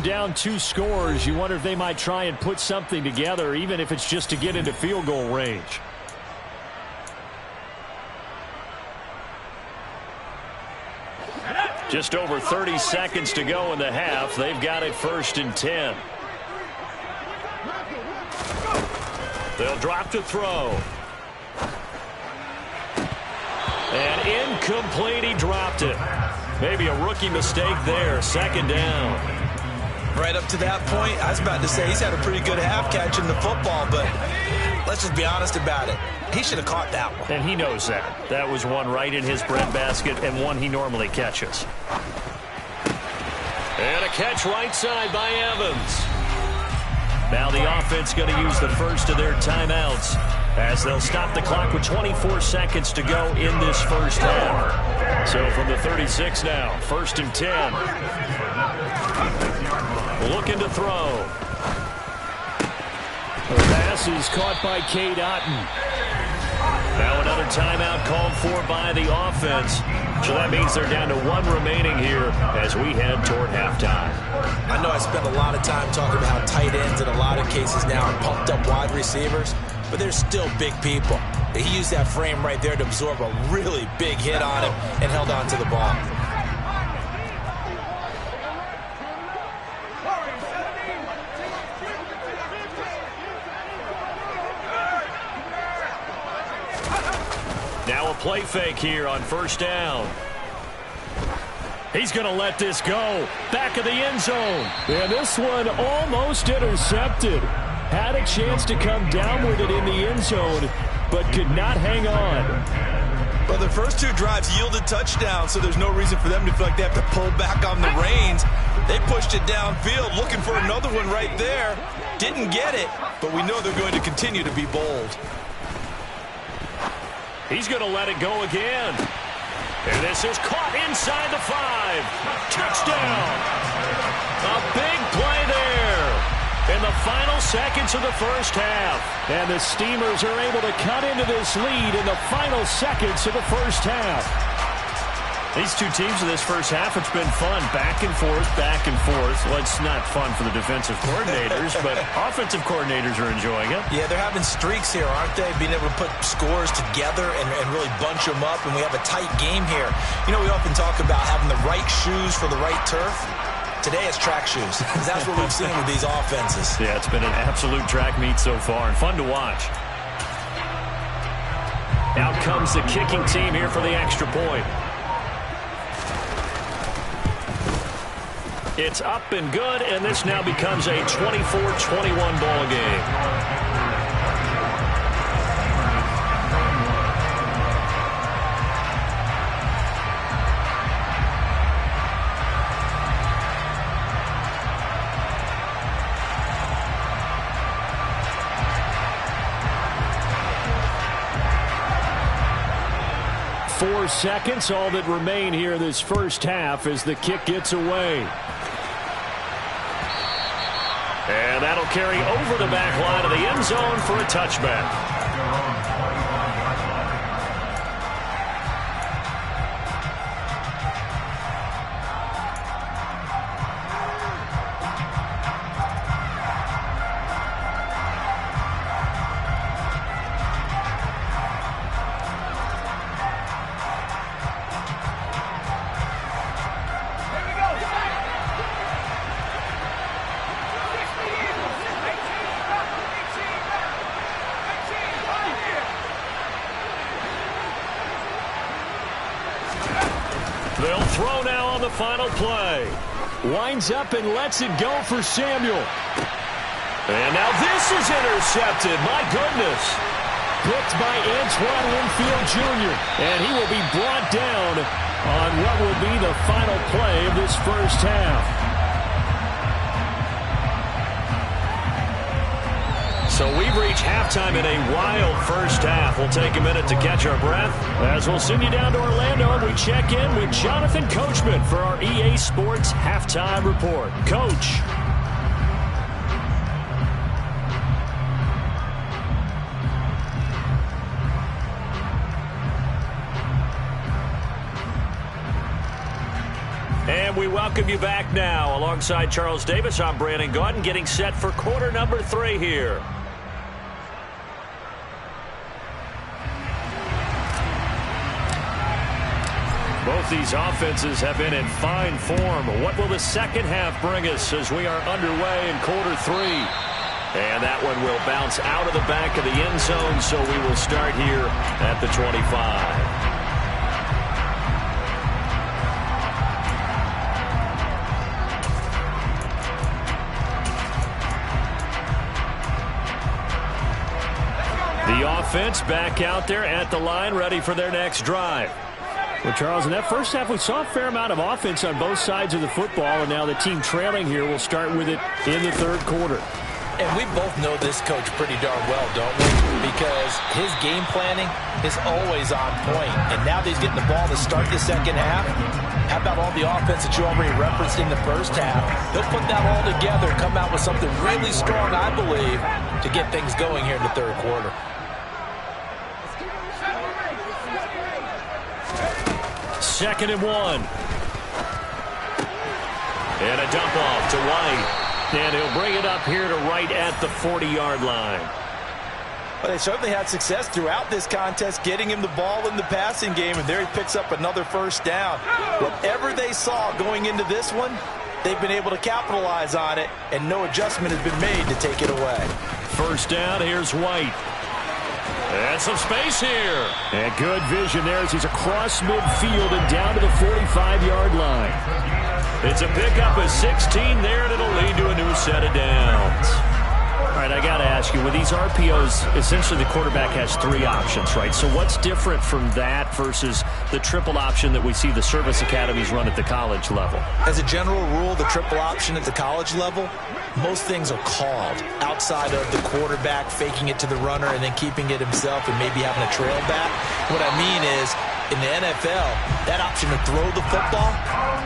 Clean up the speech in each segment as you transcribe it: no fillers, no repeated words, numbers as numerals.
down 2 scores, you wonder if they might try and put something together, even if it's just to get into field goal range. Just over 30 seconds to go in the half. They've got it 1st and 10. They'll drop to throw. And incomplete. He dropped it. Maybe a rookie mistake there. 2nd down. Right up to that point, I was about to say he's had a pretty good half catching the football, but let's just be honest about it. He should have caught that one. And he knows that. That was one right in his breadbasket and one he normally catches. And a catch right side by Evans. Now the offense going to use the first of their timeouts as they'll stop the clock with 24 seconds to go in this first half. So from the 36 now, 1st and 10. Looking to throw. The pass is caught by Cade Otton. Now another timeout called for by the offense. So that means they're down to 1 remaining here as we head toward halftime. I know I spent a lot of time talking about how tight ends in a lot of cases now are pumped up wide receivers, but they're still big people. He used that frame right there to absorb a really big hit on him and held on to the ball. Now a play fake here on 1st down. He's going to let this go. Back of the end zone. And this one almost intercepted. Had a chance to come down with it in the end zone, but could not hang on. Well, the first 2 drives yielded touchdowns, so there's no reason for them to feel like they have to pull back on the reins. They pushed it downfield, looking for another one right there. Didn't get it, but we know they're going to continue to be bold. He's going to let it go again. And this is caught inside the 5. Touchdown. A big play there in the final seconds of the first half. And the Steamers are able to cut into this lead in the final seconds of the first half. These 2 teams in this first half, it's been fun. Back and forth, back and forth. Well, it's not fun for the defensive coordinators, but offensive coordinators are enjoying it. Yeah, they're having streaks here, aren't they? Being able to put scores together and really bunch them up, and we have a tight game here. You know, we often talk about having the right shoes for the right turf. Today it's track shoes, because that's what we've seen with these offenses. Yeah, it's been an absolute track meet so far, and fun to watch. Out comes the kicking team here for the extra point. It's up and good, and this now becomes a 24-21 ball game. 4 seconds, all that remain here this first half as the kick gets away. And that'll carry over the back line of the end zone for a touchback. They'll throw now on the final play. Winds up and lets it go for Samuel. And now this is intercepted. My goodness. Picked by Antoine Winfield Jr. And he will be brought down on what will be the final play of this first half. So we've reached halftime in a wild first half. We'll take a minute to catch our breath as we'll send you down to Orlando and we check in with Jonathan Coachman for our EA Sports Halftime Report. Coach. And we we welcome you back now. Alongside Charles Davis, I'm Brandon Gaudin, getting set for quarter number 3 here. Both these offenses have been in fine form. What will the second half bring us as we are underway in quarter 3? And that one will bounce out of the back of the end zone, so we will start here at the 25. The offense back out there at the line, ready for their next drive. Well, Charles, in that first half, we saw a fair amount of offense on both sides of the football, and now the team trailing here will start with it in the third quarter. And we both know this coach pretty darn well, don't we? Because his game planning is always on point. And now that he's getting the ball to start the second half, how about all the offense that you already referenced in the first half? He'll put that all together, come out with something really strong, I believe, to get things going here in the third quarter. Second and 1. And a dump off to White. And he'll bring it up here to right at the 40-yard line. Well, they certainly had success throughout this contest, getting him the ball in the passing game, and there he picks up another first down. Whatever they saw going into this one, they've been able to capitalize on it, and no adjustment has been made to take it away. First down, here's White. And some space here. And good vision there as he's across midfield and down to the 45-yard line. It's a pickup of 16 there, and it'll lead to a new set of downs. All right, I got to ask you, with these RPOs, essentially the quarterback has 3 options, right? So what's different from that versus the triple option that we see the service academies run at the college level? As a general rule, the triple option at the college level, most things are called outside of the quarterback faking it to the runner and then keeping it himself and maybe having a trail back. What I mean is, in the NFL, that option to throw the football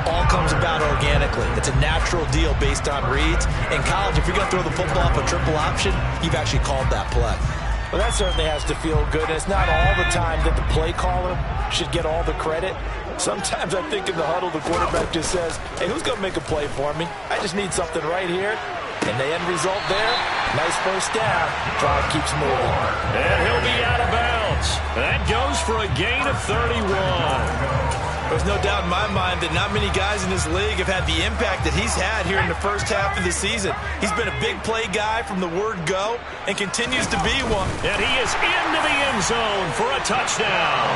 all comes about organically. It's a natural deal based on reads. In college, if you're going to throw the football off a triple option, you've actually called that play. Well, that certainly has to feel good. And it's not all the time that the play caller should get all the credit. Sometimes I think in the huddle, the quarterback just says, hey, who's going to make a play for me? I just need something right here. And the end result there, nice first down. Drive keeps moving. And he'll be out of bounds. That goes for a gain of 31. There's no doubt in my mind that not many guys in this league have had the impact that he's had here in the first half of the season. He's been a big play guy from the word go and continues to be one. And he is into the end zone for a touchdown.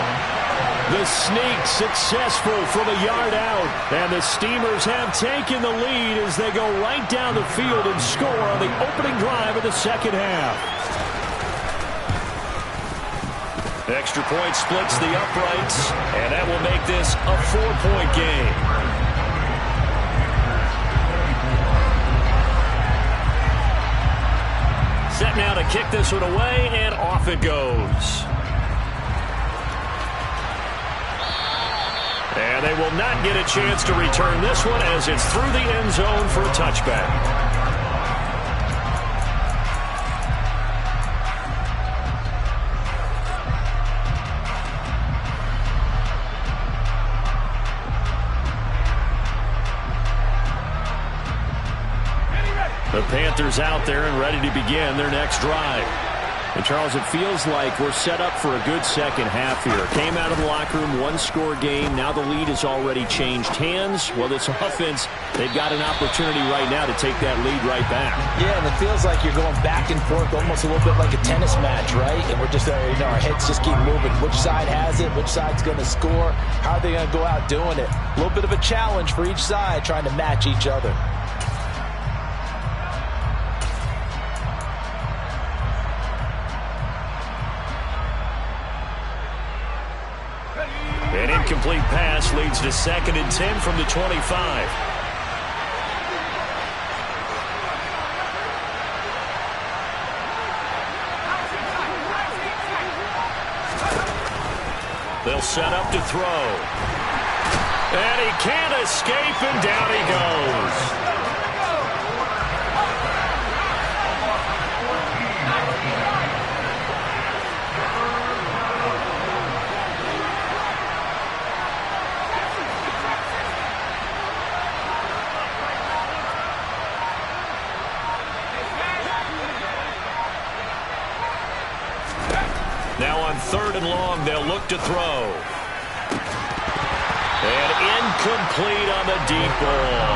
The sneak successful from a yard out. And the Steamers have taken the lead as they go right down the field and score on the opening drive of the second half. Extra point splits the uprights, and that will make this a 4-point game. Set now to kick this one away, and off it goes. And they will not get a chance to return this one as it's through the end zone for a touchback. The Panthers out there and ready to begin their next drive. And, Charles, it feels like we're set up for a good second half here. Came out of the locker room, one-score game. Now the lead has already changed hands. Well, this offense, they've got an opportunity right now to take that lead right back. Yeah, and it feels like you're going back and forth almost a little bit like a tennis match, right? And we're just, our heads just keep moving. Which side has it? Which side's going to score? How are they going to go out doing it? A little bit of a challenge for each side trying to match each other. An incomplete pass leads to 2nd and 10 from the 25. They'll set up to throw. And he can't escape, and down he goes. Now on 3rd and long, they'll look to throw. And incomplete on the deep ball.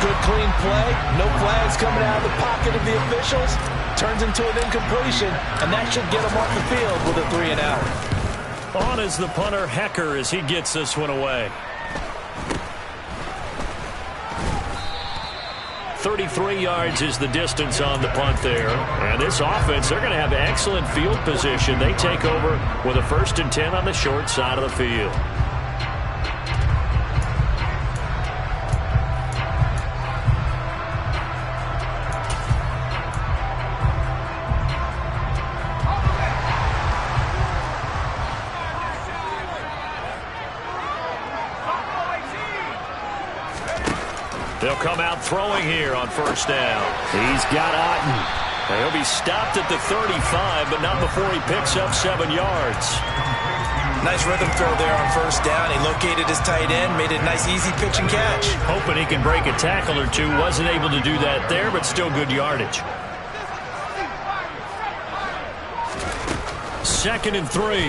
Good clean play. No flags coming out of the pocket of the officials. Turns into an incompletion, and that should get him off the field with a 3 and out. On is the punter, Hecker, as he gets this one away. 33 yards is the distance on the punt there. And this offense, they're going to have excellent field position. They take over with a 1st and 10 on the short side of the field. They'll come out throwing here on 1st down. He's got Otten. He'll be stopped at the 35, but not before he picks up 7 yards. Nice rhythm throw there on 1st down. He located his tight end, made a nice easy pitch and catch. Hoping he can break a tackle or two. Wasn't able to do that there, but still good yardage. 2nd and 3.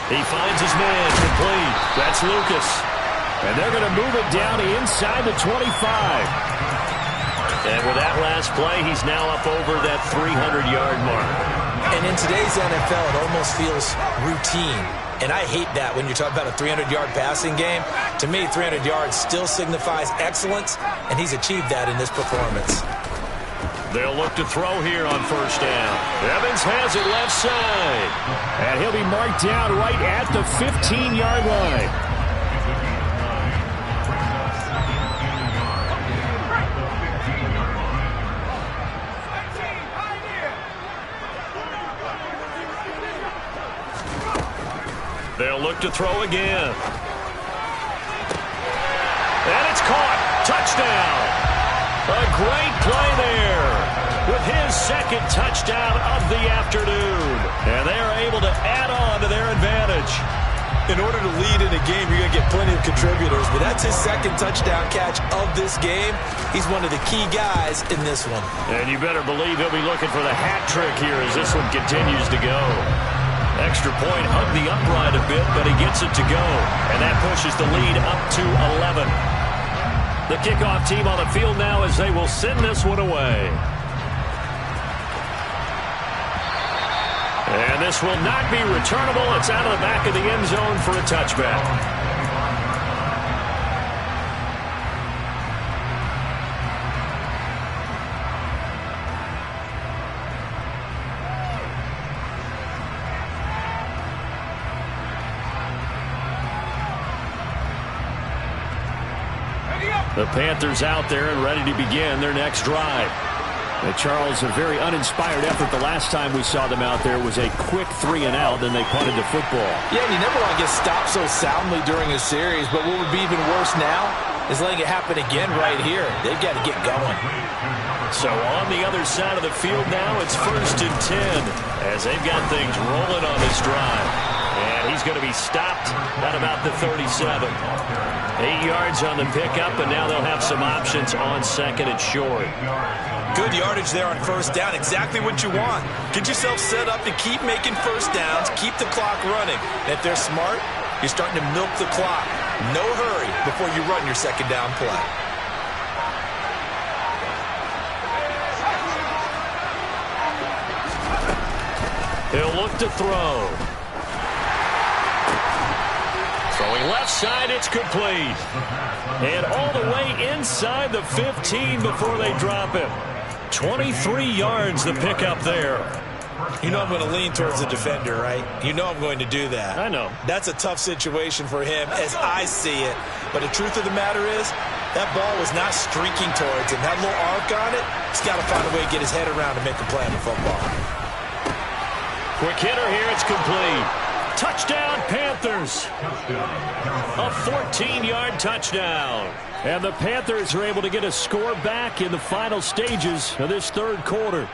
He finds his man complete. That's Lucas. And they're going to move it down inside the 25. And with that last play, he's now up over that 300-yard mark. And in today's NFL, it almost feels routine. And I hate that when you're talking about a 300-yard passing game. To me, 300 yards still signifies excellence, and he's achieved that in this performance. They'll look to throw here on 1st down. Evans has it left side. And he'll be marked down right at the 15-yard line. They'll look to throw again. And it's caught. Touchdown. A great play there with his 2nd touchdown of the afternoon. And they are able to add on to their advantage. In order to lead in a game, you're going to get plenty of contributors, but that's his 2nd touchdown catch of this game. He's one of the key guys in this one. And you better believe he'll be looking for the hat trick here as this one continues to go. Extra point, hugged the upright a bit, but he gets it to go. And that pushes the lead up to 11. The kickoff team on the field now as they will send this one away. And this will not be returnable. It's out of the back of the end zone for a touchback. The Panthers out there and ready to begin their next drive. And Charles, a very uninspired effort the last time we saw them out there was a quick 3 and out, then they punted the football. Yeah, and you never want to get stopped so soundly during a series, but what would be even worse now is letting it happen again right here. They've got to get going. So on the other side of the field now, it's 1st and 10 as they've got things rolling on this drive. And he's going to be stopped at about the 37. 8 yards on the pickup, and now they'll have some options on 2nd and short. Good yardage there on 1st down. Exactly what you want. Get yourself set up to keep making 1st downs, keep the clock running. And if they're smart, you're starting to milk the clock. No hurry before you run your 2nd down play. He'll look to throw. Throwing left side, it's complete. And all the way inside the 15 before they drop him. 23 yards the pickup there. You know I'm going to lean towards the defender, right? You know I'm going to do that. I know. That's a tough situation for him as I see it. But the truth of the matter is, that ball was not streaking towards him. That little arc on it, he's got to find a way to get his head around and make a play on the football. Quick hitter here, it's complete. Touchdown, Panthers. A 14-yard touchdown. And the Panthers are able to get a score back in the final stages of this 3rd quarter.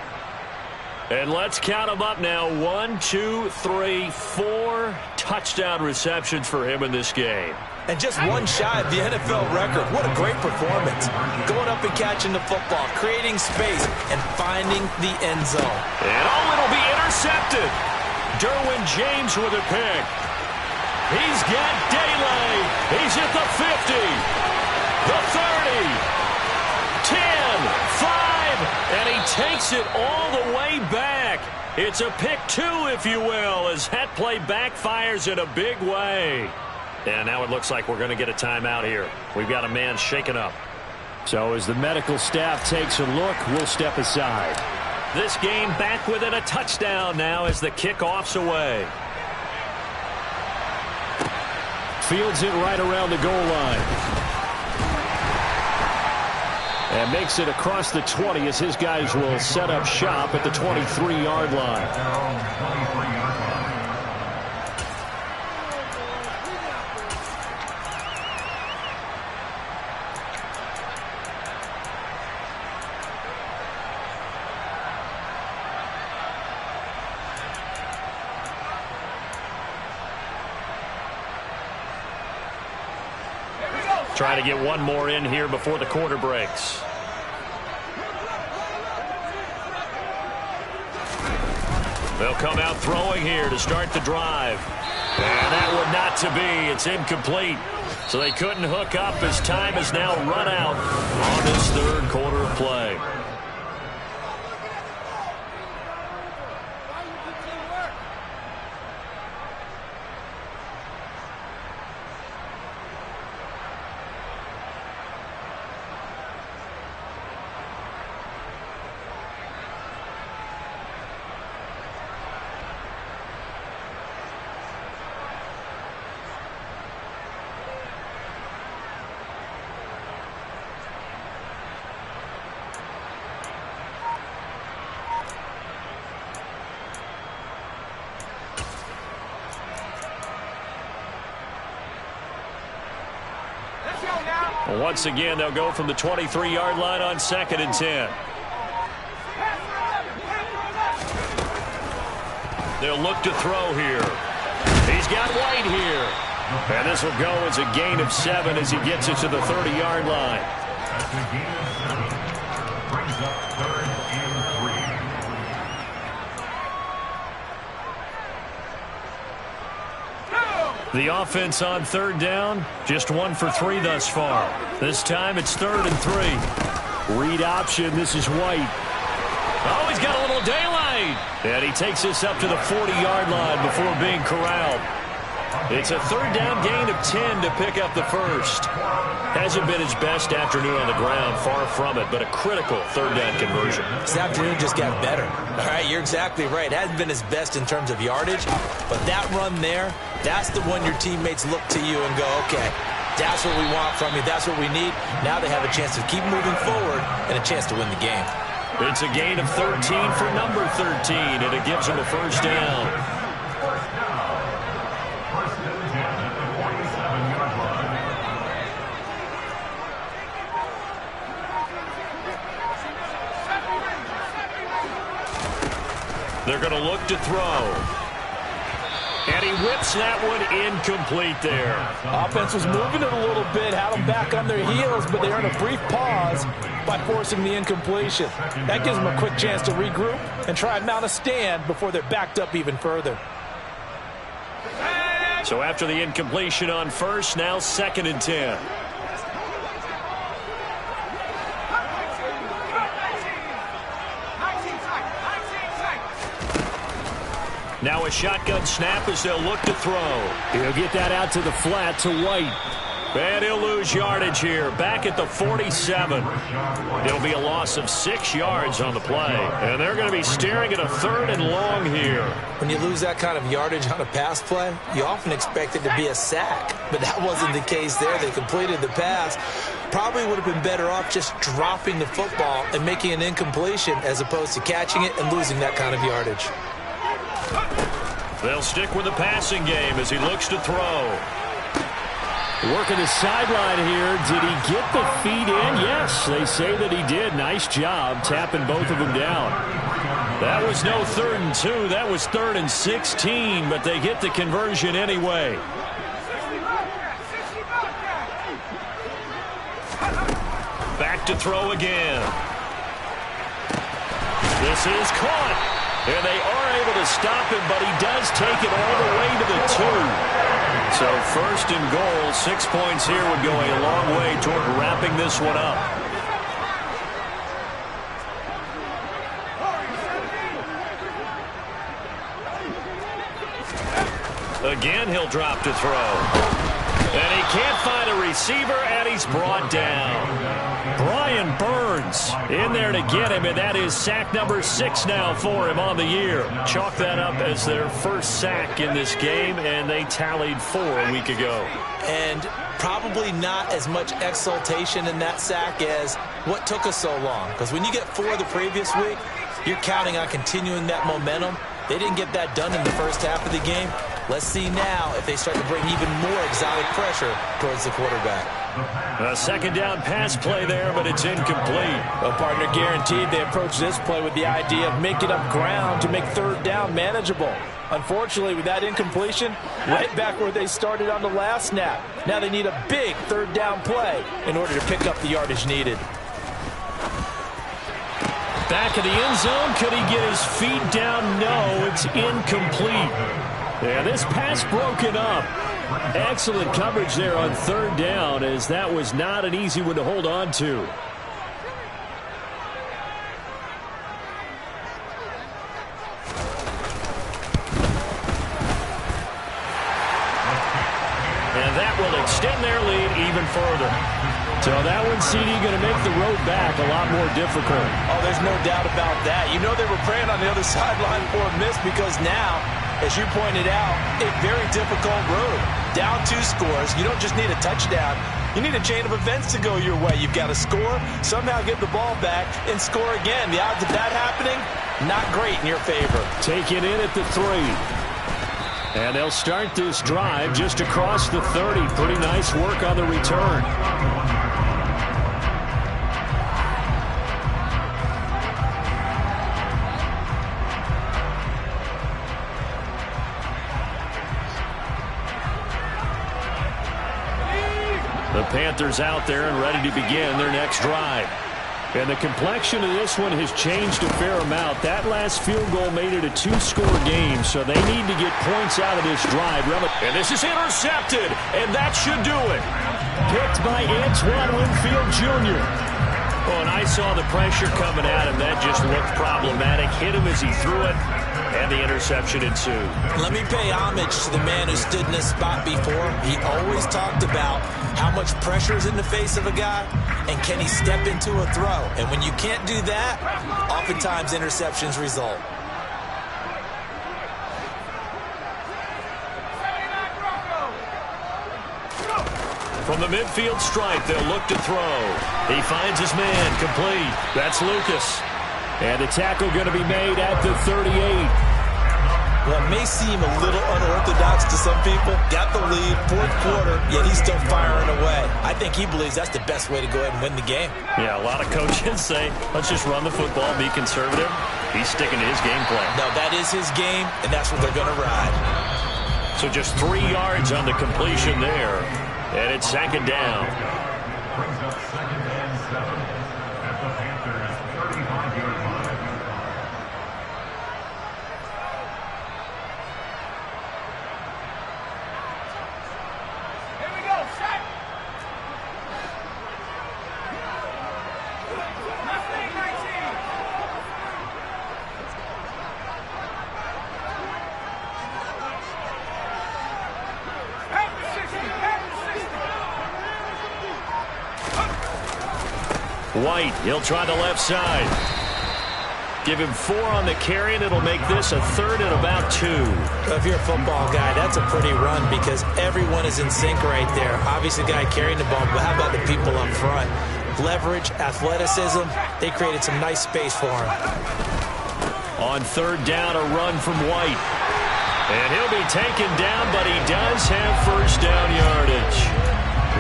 And let's count them up now. 1, 2, 3, 4 touchdown receptions for him in this game. And just one shy of the NFL record. What a great performance. Going up and catching the football, creating space, and finding the end zone. And it'll be intercepted. Derwin James with a pick. He's got daylight. He's at the 50, the 30, 10, 5, and he takes it all the way back. It's a pick two, if you will, as that play backfires in a big way. And now it looks like we're going to get a timeout here. We've got a man shaken up. So as the medical staff takes a look, we'll step aside. This game back within a touchdown now as the kickoff's away. Fields it right around the goal line. And makes it across the 20 as his guys will set up shop at the 23-yard line. Trying to get one more in here before the quarter breaks. They'll come out throwing here to start the drive. And that would not to be. It's incomplete. So they couldn't hook up as time has now run out on this third quarter of play. Once again, they'll go from the 23-yard line on 2nd and 10. They'll look to throw here. He's got White here. And this will go as a gain of 7 as he gets it to the 30-yard line. The offense on 3rd down, just 1 for 3 thus far. This time it's 3rd and 3. Read option, this is White. Oh, he's got a little daylight. And he takes this up to the 40-yard line before being corralled. It's a 3rd down gain of 10 to pick up the first. Hasn't been his best afternoon on the ground, far from it, but a critical 3rd down conversion. This afternoon just got better. All right, you're exactly right. Hasn't been his best in terms of yardage, but that run there, that's the one your teammates look to you and go, okay, that's what we want from you. That's what we need. Now they have a chance to keep moving forward and a chance to win the game. It's a gain of 13 for number 13, and it gives him a first down. They're going to look to throw. And he whips that one incomplete there. Offense was moving it a little bit, had them back on their heels, but they earned a brief pause by forcing the incompletion. That gives them a quick chance to regroup and try and mount a stand before they're backed up even further. So after the incompletion on first, now 2nd and 10. Now a shotgun snap as they'll look to throw. He'll get that out to the flat to White. And he'll lose yardage here. Back at the 47. It'll be a loss of 6 yards on the play. And they're going to be staring at a 3rd and long here. When you lose that kind of yardage on a pass play, you often expect it to be a sack. But that wasn't the case there. They completed the pass. Probably would have been better off just dropping the football and making an incompletion as opposed to catching it and losing that kind of yardage. They'll stick with the passing game as he looks to throw. Working the sideline here. Did he get the feet in? Yes, they say that he did. Nice job tapping both of them down. That was no 3rd and 2. That was 3rd and 16, but they get the conversion anyway. look to throw again. This is caught. And they are able to stop him, but he does take it all the way to the 2. So first and goal, 6 points here would go a long way toward wrapping this one up. Again, he'll drop to throw. And he can't find a receiver, and he's brought down. Brian Burns in there to get him, and that is sack number 6 now for him on the year. Chalk that up as their first sack in this game, and they tallied 4 a week ago. And probably not as much exultation in that sack as what took us so long. Because when you get 4 the previous week, you're counting on continuing that momentum. They didn't get that done in the first half of the game. Let's see now if they start to bring even more exotic pressure towards the quarterback. A second down pass play there, but it's incomplete. Well, partner, guaranteed they approach this play with the idea of making up ground to make third down manageable. Unfortunately, with that incompletion, right back where they started on the last snap. Now they need a big third down play in order to pick up the yardage needed. Back of the end zone. Could he get his feet down? No, it's incomplete. Yeah, this pass broken up. Excellent coverage there on third down, as that was not an easy one to hold on to. And that will extend their lead even further. So that one, CD, going to make the road back a lot more difficult. Oh, there's no doubt about that. You know they were praying on the other sideline for a miss, because now, as you pointed out, a very difficult road. Down 2 scores. You don't just need a touchdown. You need a chain of events to go your way. You've got to score, somehow get the ball back, and score again. The odds of that happening, not great in your favor. Taken in at the 3. And they'll start this drive just across the 30. Pretty nice work on the return. The Panthers out there and ready to begin their next drive. And the complexion of this one has changed a fair amount. That last field goal made it a 2-score game, so they need to get points out of this drive. And this is intercepted, and that should do it. Picked by Antoine Winfield Jr. Oh, and I saw the pressure coming at him. That just looked problematic. Hit him as he threw it, and the interception ensued. Let me pay homage to the man who stood in this spot before. He always talked about how much pressure is in the face of a guy, and can he step into a throw. And when you can't do that, oftentimes interceptions result. From the midfield stripe, they'll look to throw. He finds his man, complete. That's Lucas. And the tackle going to be made at the 38. Well, it may seem a little unorthodox to some people. Got the lead, 4th quarter, yet he's still firing away. I think he believes that's the best way to go ahead and win the game. Yeah, a lot of coaches say, let's just run the football, be conservative. He's sticking to his game plan. No, that is his game, and that's what they're going to ride. So just 3 yards on the completion there. And it's second down. White, he'll try the left side. Give him 4 on the carry, and it'll make this a 3rd and about 2. If you're a football guy, that's a pretty run because everyone is in sync right there. Obviously, the guy carrying the ball, but how about the people up front? Leverage, athleticism, they created some nice space for him. On 3rd down, a run from White. And he'll be taken down, but he does have first down yardage.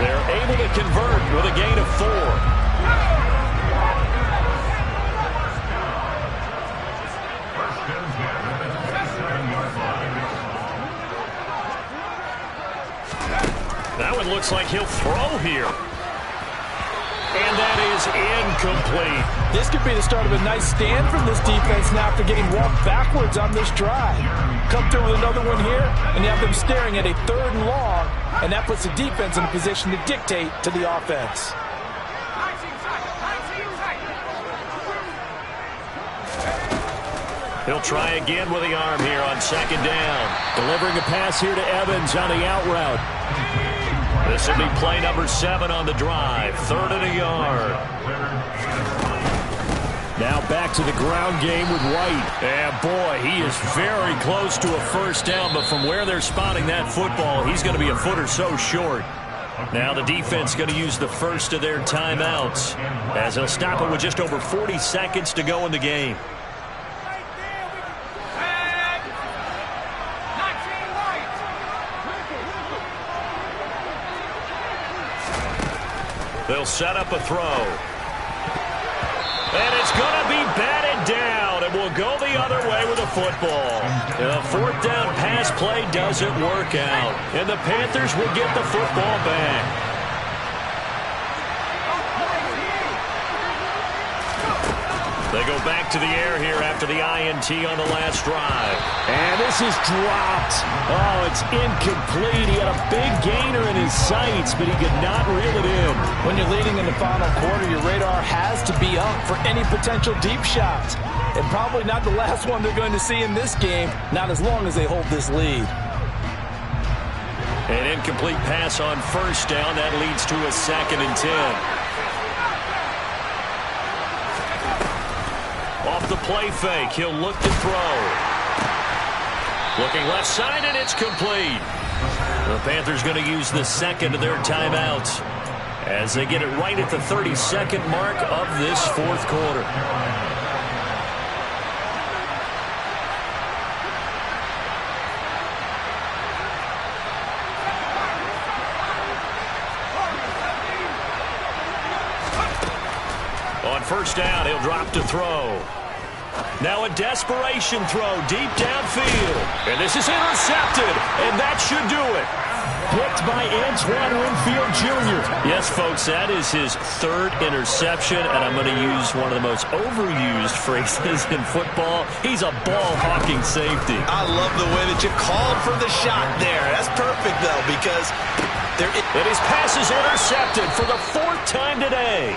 They're able to convert with a gain of 4. That one looks like he'll throw here. And that is incomplete. This could be the start of a nice stand from this defense now after getting walked backwards on this drive. Come through with another one here, and you have them staring at a 3rd and long, and that puts the defense in a position to dictate to the offense. He'll try again with the arm here on 2nd down. Delivering a pass here to Evans on the out route. This will be play number 7 on the drive. 3rd and a yard. Now back to the ground game with White. And boy, he is very close to a 1st down, but from where they're spotting that football, he's going to be a foot or so short. Now the defense going to use the first of their timeouts, as they'll stop it with just over 40 seconds to go in the game. They'll set up a throw. And it's going to be batted down, and will go the other way with the football. The 4th down pass play doesn't work out, and the Panthers will get the football back. They go back to the air here after the INT on the last drive. And this is dropped. Oh, it's incomplete. He had a big gainer in his sights, but he could not reel it in. When you're leading in the final quarter, your radar has to be up for any potential deep shots. And probably not the last one they're going to see in this game, not as long as they hold this lead. An incomplete pass on 1st down. That leads to a 2nd and 10. Off the play fake, he'll look to throw. Looking left side, and it's complete. The Panthers going to use the 2nd of their timeouts as they get it right at the 32nd mark of this 4th quarter. On 1st down, he'll drop to throw. Now a desperation throw deep downfield. And this is intercepted, and that should do it. Picked by Antoine Winfield Jr. Yes, folks, that is his 3rd interception, and I'm going to use one of the most overused phrases in football. He's a ball-hawking safety. I love the way that you called for the shot there. That's perfect, though, because and his pass is intercepted for the 4th time today.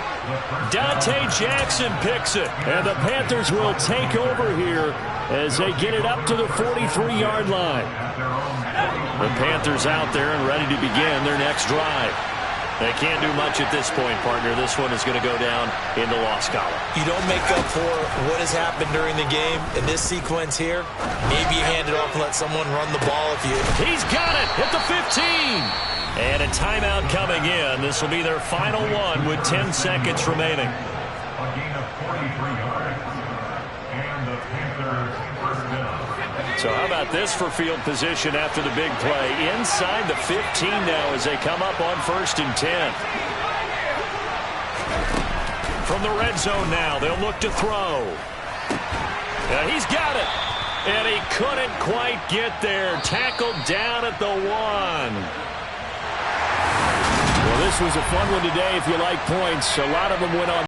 Dante Jackson picks it. And the Panthers will take over here as they get it up to the 43-yard line. The Panthers out there and ready to begin their next drive. They can't do much at this point, partner. This one is going to go down in the loss column. You don't make up for what has happened during the game in this sequence here. Maybe you hand it off and let someone run the ball if you... He's got it at the 15. And a timeout coming in. This will be their final one with 10 seconds remaining. A gain of 43 yards. And the Panthers first down. So how about this for field position after the big play? Inside the 15 now as they come up on 1st and 10. From the red zone now, they'll look to throw. He's got it. And he couldn't quite get there. Tackled down at the 1. Well, this was a fun one today if you like points. A lot of them went on